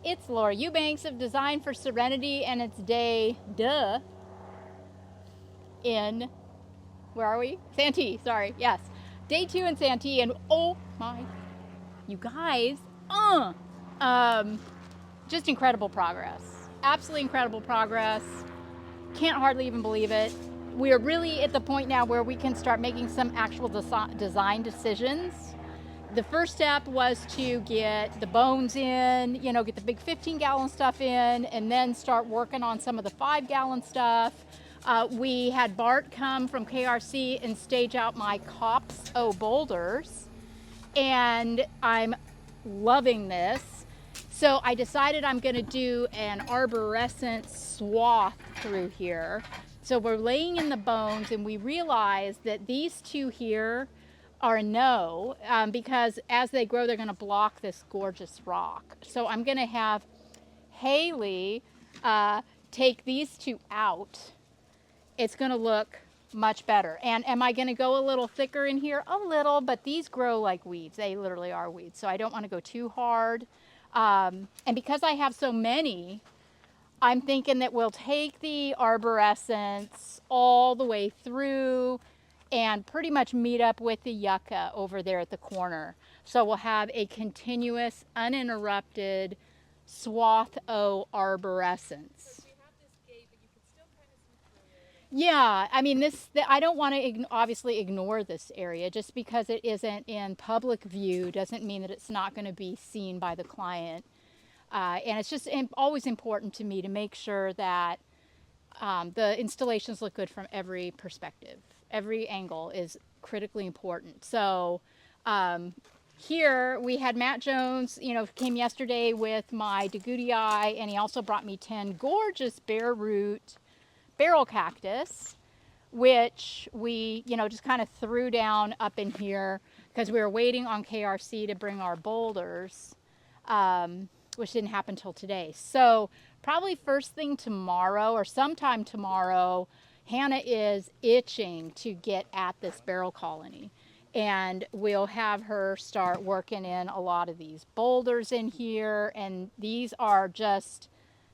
It's Laura Eubanks of Design for Serenity, and it's day, in, where are we? Santee, sorry, yes. Day 2 in Santee, and oh my, you guys, um, just incredible progress. Absolutely incredible progress. Can't hardly even believe it. We are really at the point now where we can start making some actual design decisions. The first step was to get the bones in, get the big 15-gallon stuff in, and then start working on some of the 5-gallon stuff. We had Bart come from KRC and stage out my COPS O boulders, and I'm loving this. So I decided I'm going to do an arborescent swath through here. So we're laying in the bones, and we realize that these two here are a no, because as they grow, they're going to block this gorgeous rock. So I'm going to have Haley take these two out. It's going to look much better. And am I going to go a little thicker in here? A little, but these grow like weeds. They literally are weeds. So I don't want to go too hard. And because I have so many, I'm thinking that we'll take the arborescence all the way through and pretty much meet up with the yucca over there at the corner. So we'll have a continuous, uninterrupted swath O arborescence. Yeah, I mean, I don't want to obviously ignore this area. Just because it isn't in public view doesn't mean that it's not going to be seen by the client. And it's just always important to me to make sure that the installations look good from every perspective. Every angle is critically important. So here we had Matt Jones, came yesterday with my Dagoutii, and he also brought me 10 gorgeous bare root barrel cactus, which we, just kind of threw down up in here because we were waiting on KRC to bring our boulders, which didn't happen till today. So probably first thing tomorrow or sometime tomorrow, Hannah is itching to get at this barrel colony. And we'll have her start working in a lot of these boulders in here. And these are just,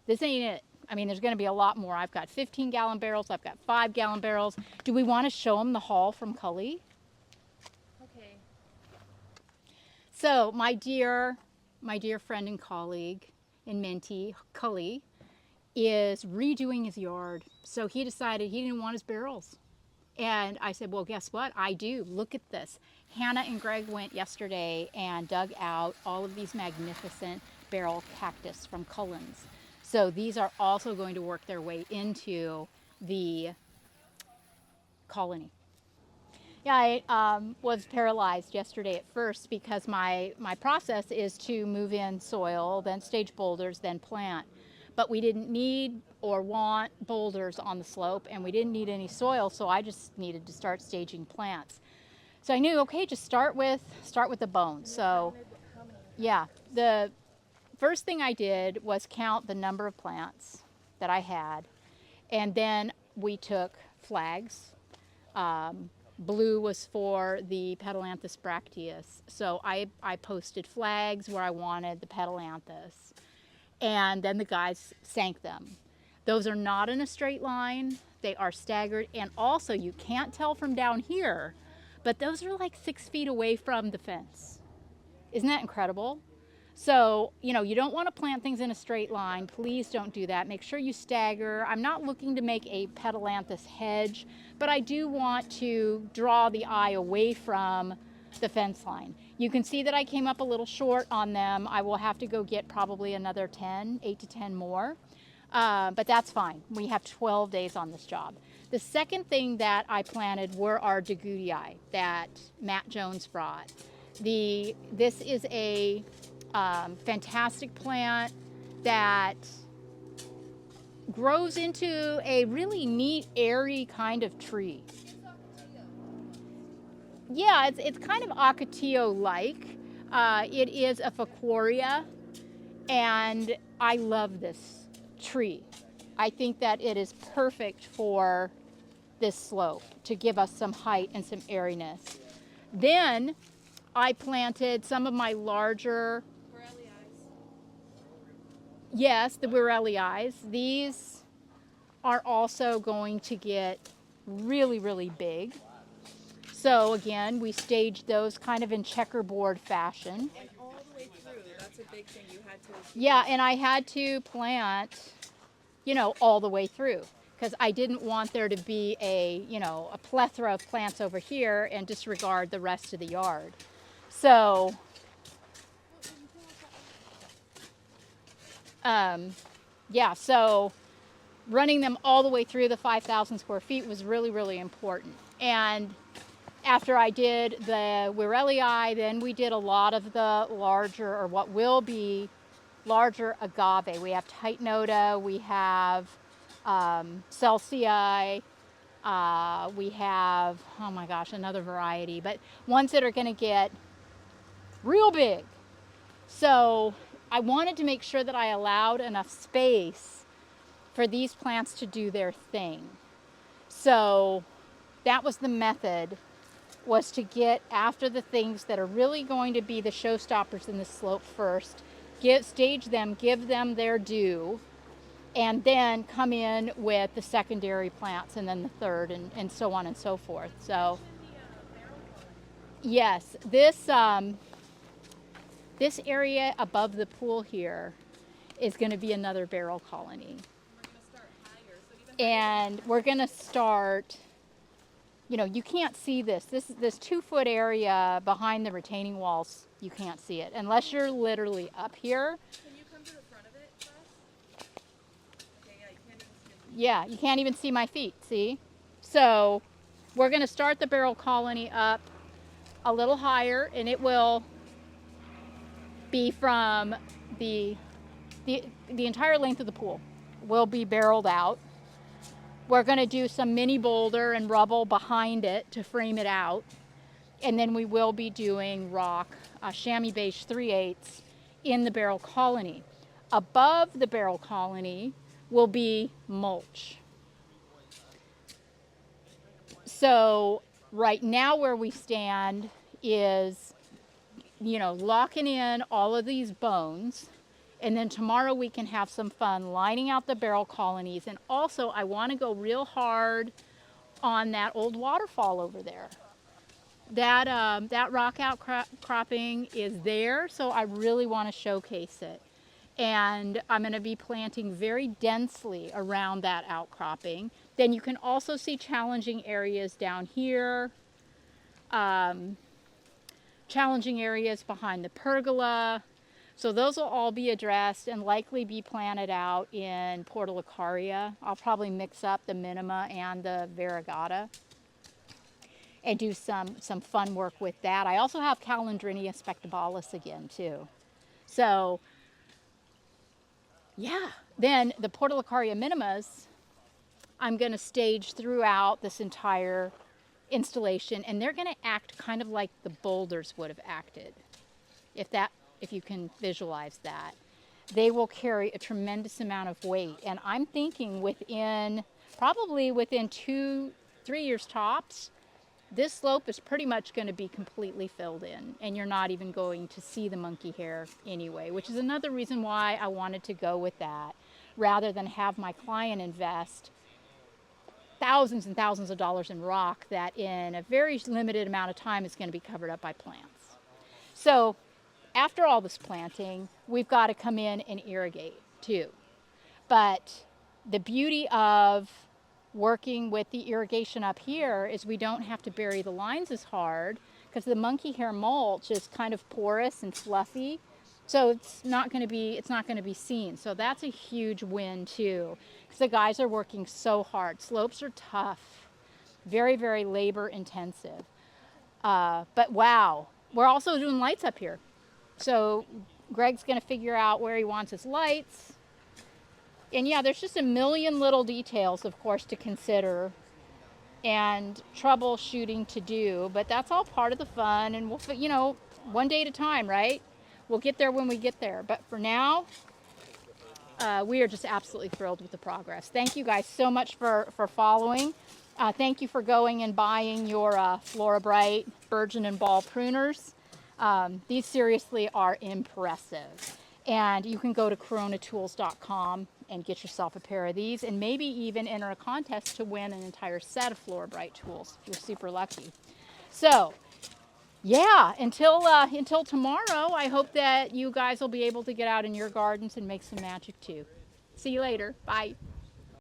this ain't it. I mean, there's going to be a lot more. I've got 15-gallon barrels. I've got 5-gallon barrels. Do we want to show them the haul from Cully? Okay. So my dear friend and colleague in Mentee, Cully, is redoing his yard. So he decided he didn't want his barrels. And I said, well, guess what? I do. Look at this. Hannah and Greg went yesterday and dug out all of these magnificent barrel cactus from Cullen's. So these are also going to work their way into the colony. Yeah, I was paralyzed yesterday at first because my process is to move in soil, then stage boulders, then plant. But we didn't need or want boulders on the slope, and we didn't need any soil, so I just needed to start staging plants. So I knew, okay, just start with the bones. So yeah, the first thing I did was count the number of plants that I had, and then we took flags. Blue was for the Petalanthus bracteus, so I posted flags where I wanted the Petalanthus, and then the guys sank them. Those are not in a straight line, they are staggered, and also you can't tell from down here, but those are like 6 feet away from the fence. Isn't that incredible? So, you don't want to plant things in a straight line. Please don't do that. Make sure you stagger. I'm not looking to make a Petalanthus hedge, but I do want to draw the eye away from the fence line. You can see that I came up a little short on them. I will have to go get probably another 8 to 10 more, but that's fine. We have 12 days on this job. The second thing that I planted were our Dagoutii that Matt Jones brought. This is a fantastic plant that grows into a really neat, airy kind of tree. Yeah, it's kind of Ocotillo-like. It is a Ficoria, and I love this tree. I think that it is perfect for this slope to give us some height and some airiness. Then I planted some of my larger Yes, the Wirelii. These are also going to get really, really big. So again, we staged those kind of in checkerboard fashion. And all the way through, that's a big thing you had to achieve. Yeah, and I had to plant, all the way through because I didn't want there to be a plethora of plants over here and disregard the rest of the yard. So, yeah, so running them all the way through the 5,000 square feet was really, really important. And after I did the Wirelii, then we did a lot of the larger, or what will be larger agave. We have Titanota, we have Celsius, we have, oh my gosh, another variety, but ones that are going to get real big. So I wanted to make sure that I allowed enough space for these plants to do their thing. So that was the method, was to get after the things that are really going to be the showstoppers in the slope first, stage them, give them their due, and then come in with the secondary plants and then the third and so on and so forth. So yes, this area above the pool here is going to be another barrel colony. And we're going to start, you can't see this. This 2-foot area behind the retaining walls, you can't see it unless you're literally up here. Can you come to the front of it first? Okay, yeah, you can't even see it. Yeah, you can't even see my feet, see? So we're going to start the barrel colony up a little higher, and it will be from the entire length of the pool will be barreled out. We're going to do some mini boulder and rubble behind it to frame it out. And then we will be doing rock, chamois beige 3/8 in the barrel colony. Above the barrel colony will be mulch. So right now where we stand is, locking in all of these bones. And then tomorrow we can have some fun lining out the barrel colonies. And also I want to go real hard on that old waterfall over there. That rock outcropping is there, so I really want to showcase it. And I'm going to be planting very densely around that outcropping. Then you can also see challenging areas down here, challenging areas behind the pergola. So those will all be addressed and likely be planted out in Portulacaria. I'll probably mix up the Minima and the Variegata and do some fun work with that. I also have Calandrinia spectabalis again too. So yeah, then the Portulacaria minimas, I'm going to stage throughout this entire installation, and they're going to act kind of like the boulders would have acted, if you can visualize that. They will carry a tremendous amount of weight, and I'm thinking probably within 2-3 years tops, this slope is pretty much going to be completely filled in, and you're not even going to see the monkey hair anyway, which is another reason why I wanted to go with that rather than have my client invest thousands and thousands of dollars in rock that in a very limited amount of time is going to be covered up by plants. So after all this planting, we've got to come in and irrigate too. But the beauty of working with the irrigation up here is we don't have to bury the lines as hard because the monkey hair mulch is kind of porous and fluffy. So it's not going to be seen. So that's a huge win too, because the guys are working so hard. Slopes are tough, very, very labor intensive. But wow, we're also doing lights up here. So Greg's going to figure out where he wants his lights. And yeah, there's just a million little details, of course, to consider and troubleshooting to do, but that's all part of the fun, and we'll, one day at a time, right? We'll get there when we get there. But for now, we are just absolutely thrilled with the progress. Thank you guys so much for following. Thank you for going and buying your Flora Bright Burgeon and Ball pruners. These seriously are impressive. And you can go to coronatools.com and get yourself a pair of these, and maybe even enter a contest to win an entire set of Flora Bright tools if you're super lucky. So yeah, until tomorrow, I hope that you guys will be able to get out in your gardens and make some magic too. See you later. Bye.